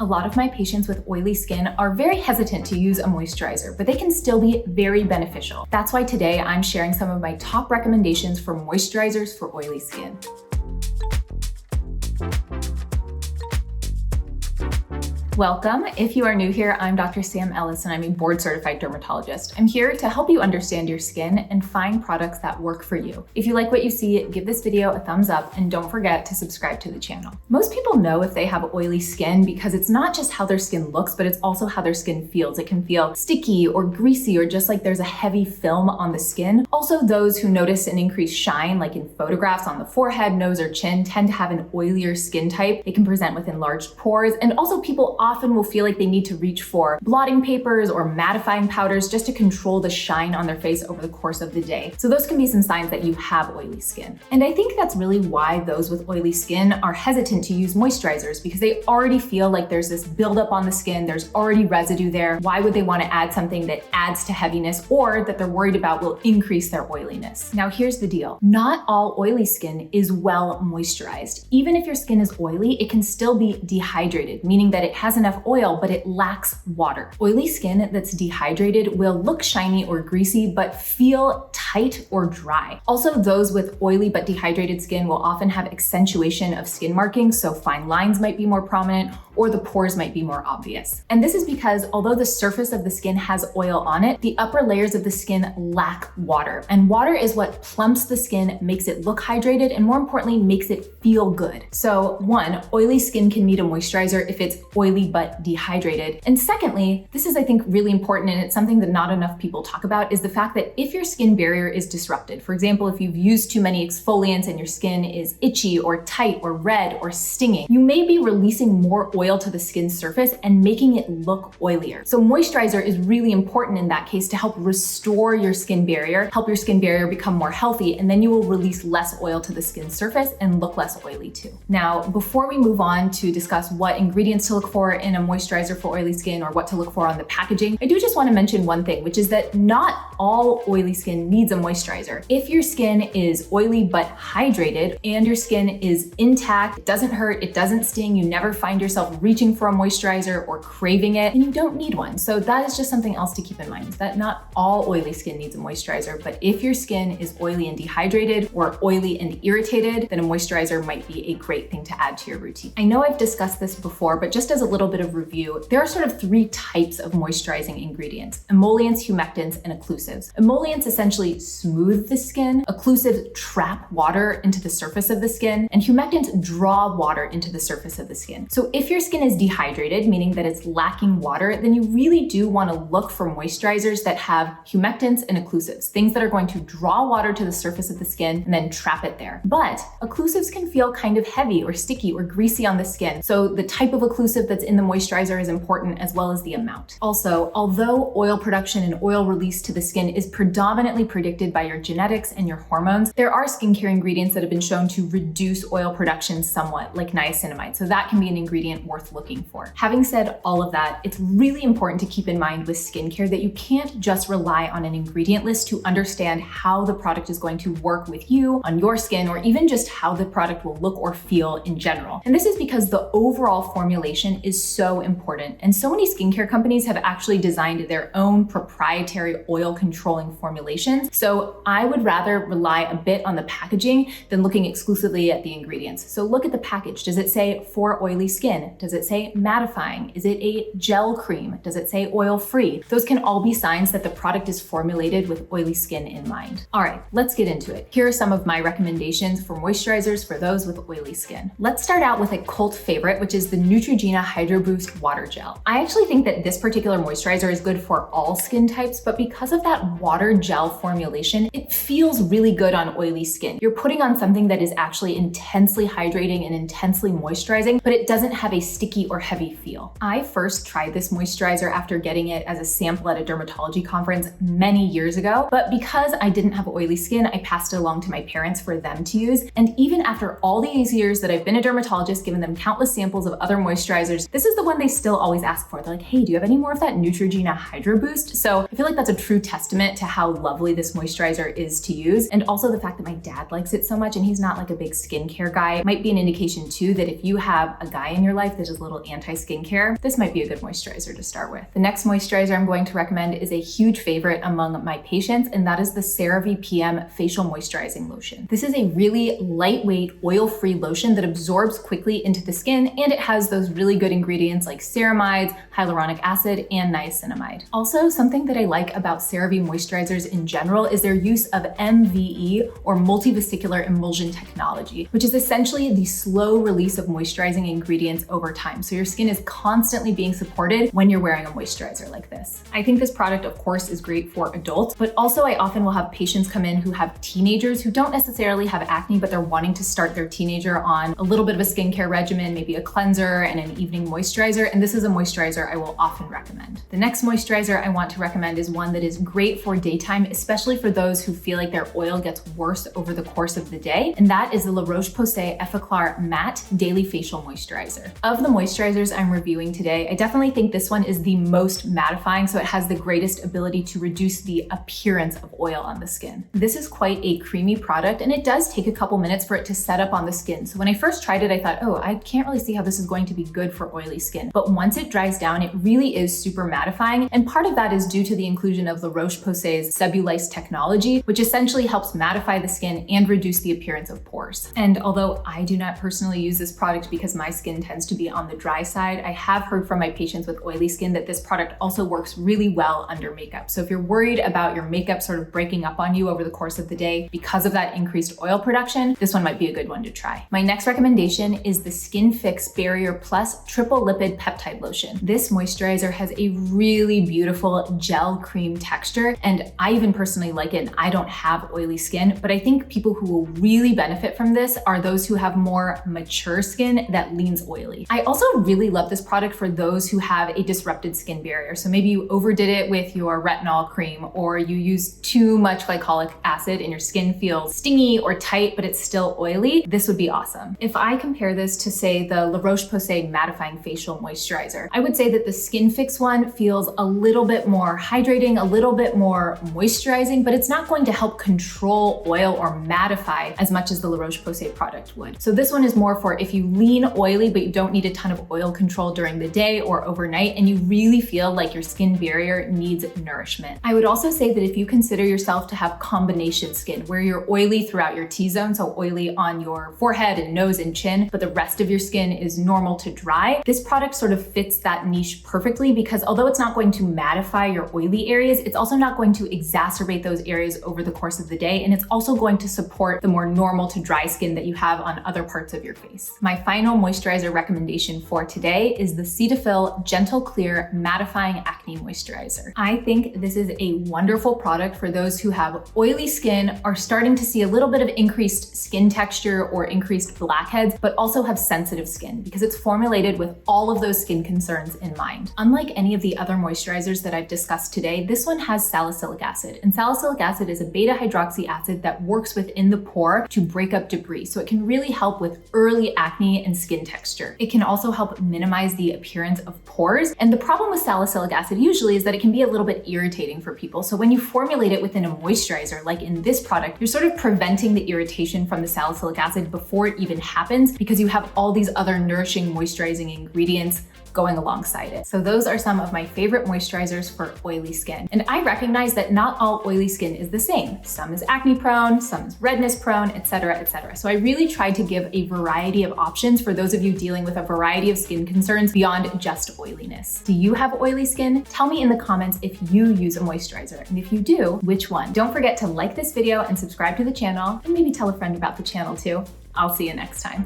A lot of my patients with oily skin are very hesitant to use a moisturizer, but they can still be very beneficial. That's why today I'm sharing some of my top recommendations for moisturizers for oily skin. Welcome. If you are new here, I'm Dr. Sam Ellis and I'm a board-certified dermatologist. I'm here to help you understand your skin and find products that work for you. If you like what you see, give this video a thumbs up and don't forget to subscribe to the channel. Most people know if they have oily skin because it's not just how their skin looks, but it's also how their skin feels. It can feel sticky or greasy or just like there's a heavy film on the skin. Also, those who notice an increased shine, like in photographs on the forehead, nose, or chin, tend to have an oilier skin type. They can present with enlarged pores, and also people often will feel like they need to reach for blotting papers or mattifying powders just to control the shine on their face over the course of the day. So those can be some signs that you have oily skin. And I think that's really why those with oily skin are hesitant to use moisturizers, because they already feel like there's this buildup on the skin, there's already residue there. Why would they want to add something that adds to heaviness or that they're worried about will increase their oiliness? Now here's the deal. Not all oily skin is well moisturized. Even if your skin is oily, it can still be dehydrated, meaning that it has enough oil, but it lacks water. Oily skin that's dehydrated will look shiny or greasy, but feel tight or dry. Also, those with oily but dehydrated skin will often have accentuation of skin markings, so fine lines might be more prominent or the pores might be more obvious. And this is because although the surface of the skin has oil on it, the upper layers of the skin lack water. And water is what plumps the skin, makes it look hydrated, and more importantly, makes it feel good. So one, oily skin can need a moisturizer if it's oily but dehydrated. And secondly, this is I think really important, and it's something that not enough people talk about, is the fact that if your skin barrier is disrupted, for example, if you've used too many exfoliants and your skin is itchy or tight or red or stinging, you may be releasing more oil to the skin surface and making it look oilier. So moisturizer is really important in that case to help restore your skin barrier, help your skin barrier become more healthy, and then you will release less oil to the skin surface and look less oily too. Now, before we move on to discuss what ingredients to look for in a moisturizer for oily skin or what to look for on the packaging, I do just want to mention one thing, which is that not all oily skin needs a moisturizer. If your skin is oily but hydrated and your skin is intact, it doesn't hurt, it doesn't sting, you never find yourself reaching for a moisturizer or craving it, then you don't need one. So that is just something else to keep in mind, is that not all oily skin needs a moisturizer, but if your skin is oily and dehydrated or oily and irritated, then a moisturizer might be a great thing to add to your routine. I know I've discussed this before, but just as a little bit of review, there are sort of three types of moisturizing ingredients: emollients, humectants, and occlusives. Emollients essentially smooth the skin, occlusives trap water into the surface of the skin, and humectants draw water into the surface of the skin. So if your skin is dehydrated, meaning that it's lacking water, then you really do want to look for moisturizers that have humectants and occlusives, things that are going to draw water to the surface of the skin and then trap it there. But occlusives can feel kind of heavy or sticky or greasy on the skin. So the type of occlusive that's in the moisturizer is important, as well as the amount. Also, although oil production and oil release to the skin is predominantly predicted by your genetics and your hormones, there are skincare ingredients that have been shown to reduce oil production somewhat, like niacinamide. So that can be an ingredient worth looking for. Having said all of that, it's really important to keep in mind with skincare that you can't just rely on an ingredient list to understand how the product is going to work with you on your skin, or even just how the product will look or feel in general. And this is because the overall formulation is so important. And so many skincare companies have actually designed their own proprietary oil controlling formulations. So I would rather rely a bit on the packaging than looking exclusively at the ingredients. So look at the package. Does it say for oily skin? Does it say mattifying? Is it a gel cream? Does it say oil-free? Those can all be signs that the product is formulated with oily skin in mind. All right, let's get into it. Here are some of my recommendations for moisturizers for those with oily skin. Let's start out with a cult favorite, which is the Neutrogena Hydro Boost Water Gel. I actually think that this particular moisturizer is good for all skin types, but because of that water gel formulation, it feels really good on oily skin. You're putting on something that is actually intensely hydrating and intensely moisturizing, but it doesn't have a sticky or heavy feel. I first tried this moisturizer after getting it as a sample at a dermatology conference many years ago, but because I didn't have oily skin, I passed it along to my parents for them to use. And even after all these years that I've been a dermatologist, given them countless samples of other moisturizers, this is the one they still always ask for. They're like, hey, do you have any more of that Neutrogena Hydro Boost? So I feel like that's a true testament to how lovely this moisturizer is to use. And also the fact that my dad likes it so much and he's not like a big skincare guy might be an indication too that if you have a guy in your life that is a little anti-skincare, this might be a good moisturizer to start with. The next moisturizer I'm going to recommend is a huge favorite among my patients, and that is the CeraVe PM Facial Moisturizing Lotion. This is a really lightweight, oil-free lotion that absorbs quickly into the skin, and it has those really good ingredients like ceramides, hyaluronic acid, and niacinamide. Also, something that I like about CeraVe moisturizers in general is their use of MVE, or multivesicular emulsion technology, which is essentially the slow release of moisturizing ingredients over time. So your skin is constantly being supported when you're wearing a moisturizer like this. I think this product, of course, is great for adults, but also I often will have patients come in who have teenagers who don't necessarily have acne, but they're wanting to start their teenager on a little bit of a skincare regimen, maybe a cleanser and an evening moisturizer, and this is a moisturizer I will often recommend. The next moisturizer I want to recommend is one that is great for daytime, especially for those who feel like their oil gets worse over the course of the day, and that is the Roche-Posay Effaclar Matte Daily Facial Moisturizer. Of the moisturizers I'm reviewing today, I definitely think this one is the most mattifying, so it has the greatest ability to reduce the appearance of oil on the skin. This is quite a creamy product, and it does take a couple minutes for it to set up on the skin. So when I first tried it, I thought, oh, I can't really see how this is going to be good for oily skin. But once it dries down, it really is super mattifying, and part of that is due to the inclusion of the Roche-Posay's Cellulite technology, which essentially helps mattify the skin and reduce the appearance of pores. And although I do not personally use this product because my skin tends to be on the dry side, I have heard from my patients with oily skin that this product also works really well under makeup. So if you're worried about your makeup sort of breaking up on you over the course of the day because of that increased oil production, this one might be a good one to try. My next recommendation is the Skinfix Barrier Plus Triple Lipid Peptide Lotion. This moisturizer has a really beautiful gel cream texture, and I even personally like it, and I don't have oily skin, but I think people who will really benefit from this are those who have more mature skin that leans oily. I also really love this product for those who have a disrupted skin barrier. So maybe you overdid it with your retinol cream, or you use too much glycolic acid and your skin feels stingy or tight, but it's still oily. This would be awesome. If I compare this to, say, the La Roche-Posay Mattifying Facial Moisturizer, I would say that the Skinfix one feels a little bit more hydrating, a little bit more moisturizing, but it's not going to help control oil or mattify as much as the La Roche-Posay product would. So this one is more for if you lean oily, but you don't need a ton of oil control during the day or overnight, and you really feel like your skin barrier needs nourishment. I would also say that if you consider yourself to have combination skin, where you're oily throughout your T-zone, so oily on your forehead and nose and chin, but the rest of your skin is normal to dry, this product sort of fits that niche perfectly, because although it's not going to mattify your oily areas, it's also not going to exacerbate those areas over the course of the day, and it's also going to support the more normal to dry skin that you have on other parts of your face. My final moisturizer recommendation for today is the Cetaphil Gentle Clear Mattifying Acne Moisturizer. I think this is a wonderful product for those who have oily skin, are starting to see a little bit of increased skin texture or increased blackheads, but also have sensitive skin, because it's formulated with all of those skin concerns in mind. Unlike any of the other moisturizers that I've discussed today, this one has salicylic acid, and salicylic acid is a beta hydroxy acid that works within the pore to break up debris, so it can really help with early acne and skin texture. It can also help minimize the appearance of pores, and the problem with salicylic acid usually is that it can be a little bit irritating for people. So when you formulate it within a moisturizer, like in this product, you're sort of preventing the irritation from the salicylic acid before it even happens, because you have all these other nourishing moisturizing ingredients going alongside it. So those are some of my favorite moisturizers for oily skin. And I recognize that not all oily skin is the same. Some is acne prone, some is redness prone, etc., etc. So I really tried to give a variety of options for those of you dealing with a variety of skin concerns beyond just oiliness. Do you have oily skin? Tell me in the comments if you use a moisturizer, and if you do, which one? Don't forget to like this video and subscribe to the channel, and maybe tell a friend about the channel too. I'll see you next time.